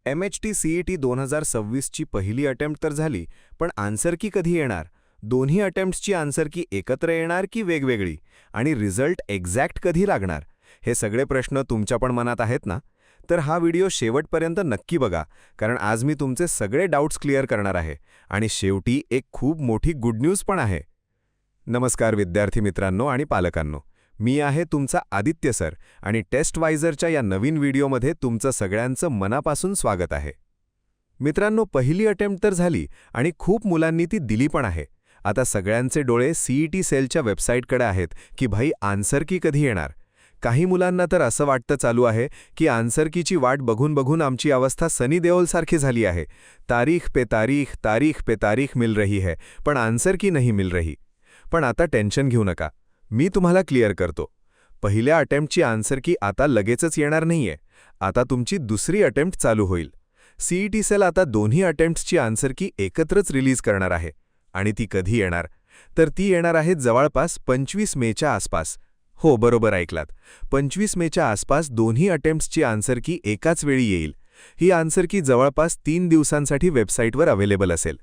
MHT-CET 2026ची पहिली attempt तर झाली, पण आन्सर की कधी येणार? दोन्ही अटेम्प्ट्सची आन्सर की एकत्र येणार की वेगवेगळी? आणि रिझल्ट एक्झॅक्ट कधी लागणार? हे सगळे प्रश्न तुमच्या पण मनात आहेत ना? तर हा व्हिडिओ शेवटपर्यंत नक्की बघा, कारण आज मी तुमचे सगळे डाऊट्स क्लिअर करणार आहे. आणि शेवटी एक खूप मोठी गुड न्यूज पण आहे. नमस्कार विद्यार्थी मित्रांनो आणि पालकांनो. मी आहे तुमचा आदित्य सर आणि टेस्टवायझरच्या या नवीन व्हिडिओमध्ये तुमचं सगळ्यांचं मनापासून स्वागत आहे. मित्रांनो, पहिली अटेम्प्ट तर झाली आणि खूप मुलांनी ती दिली पण आहे. आता सगळ्यांचे डोळे CET सेलच्या वेबसाईटकडे आहेत की भाई आन्सर की कधी येणार. काही मुलांना तर असं वाटतं चालू आहे की आन्सर कीची वाट बघून बघून आमची अवस्था सनी देओलसारखी झाली आहे. तारीख पे तारीख मिल रही है, पण आन्सर की नहीं मिल रही. पण आता टेन्शन घेऊ नका, मी तुम्हाला क्लिअर करतो. पहिल्या अटेम्प्टची आन्सर की आता लगेचच येणार नाहीये. आता तुमची दुसरी अटेम्प्ट चालू होईल. CET सेल आता दोन्ही अटेम्प्ट्सची आन्सर की एकत्रच रिलीज करणार आहे. आणि ती कधी येणार? तर ती येणार आहे जवळपास 25 मेच्या आसपास. हो, बरोबर ऐकलात. 25 मेच्या आसपास दोन्ही अटेम्प्ट्सची आन्सर की एकाच वेळी येईल. ही आन्सर की जवळपास 3 दिवसांसाठी वेबसाईटवर अवेलेबल असेल.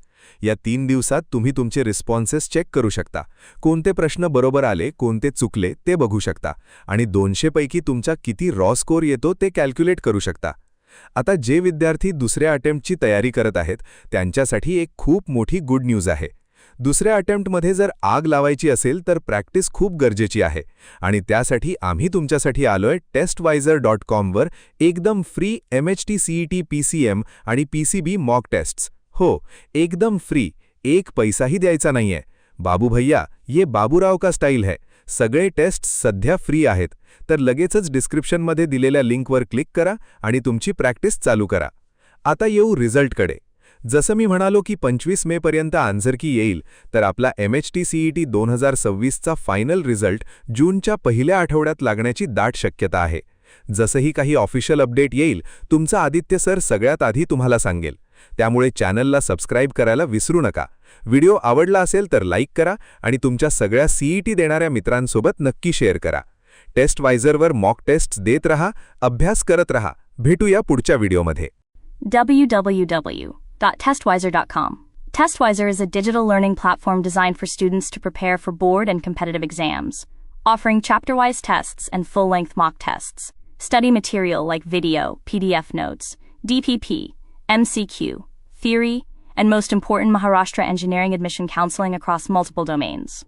या 3 दिवसात तुम्ही तुमचे रिस्पॉन्सेस चेक करू शकता. कोणते प्रश्न बरोबर आले, कोणते चुकले ते बघू शकता. आणि 200 पैकी तुमचा किती रॉ स्कोर येतो ते कॅल्क्युलेट करू शकता. आता जे विद्यार्थी दुसऱ्या अटेम्प्टची तयारी करत आहेत त्यांच्यासाठी एक खूप मोठी गुड न्यूज आहे. दुसऱ्या अटेम्प्टमध्ये जर आग लावायची असेल तर प्रॅक्टिस खूप गरजेची आहे. आणि त्यासाठी आम्ही तुमच्यासाठी आलोय testwizer.com वर एकदम फ्री MHT-CET PCM आणि PCB मॉक टेस्ट्स. हो, एकदम फ्री, एक पैसाही द्यायचा नाहीये. बाबू भैया, ये बाबूराव का स्टाईल है. सगळे टेस्ट सध्या फ्री आहेत. तर लगेचच डिस्क्रिप्शनमध्ये दिलेल्या लिंकवर क्लिक करा आणि तुमची प्रॅक्टिस चालू करा. आता येऊ रिझल्टकडे. जसं मी म्हणालो की 25 मेपर्यंत आन्सर की येईल, तर आपला MHT-CET 2026चा फायनल रिझल्ट जूनच्या पहिल्या आठवड्यात लागण्याची दाट शक्यता आहे. जसंही काही ऑफिशियल अपडेट येईल, तुमचा आदित्य सर सगळ्यात आधी तुम्हाला सांगेल. त्यामुळे चॅनलला सबस्क्राईब करायला विसरू नका. व्हिडिओ आवडला असेल तर लाईक करा आणि तुमच्या सगळ्या CET देणाऱ्या मित्रांसोबत नक्की शेअर करा. टेस्टवायझरवर मॉक टेस्ट्स देत रहा, अभ्यास करत रहा. भेटूया पुढच्या व्हिडिओमध्ये. www.testwizer.com. Testwizer is a digital learning platform designed for students to prepare for board and competitive exams, offering chapter-wise tests and full-length mock tests. Study material like video, PDF notes, DPP, MCQ, theory, and most important, Maharashtra engineering admission counseling across multiple domains.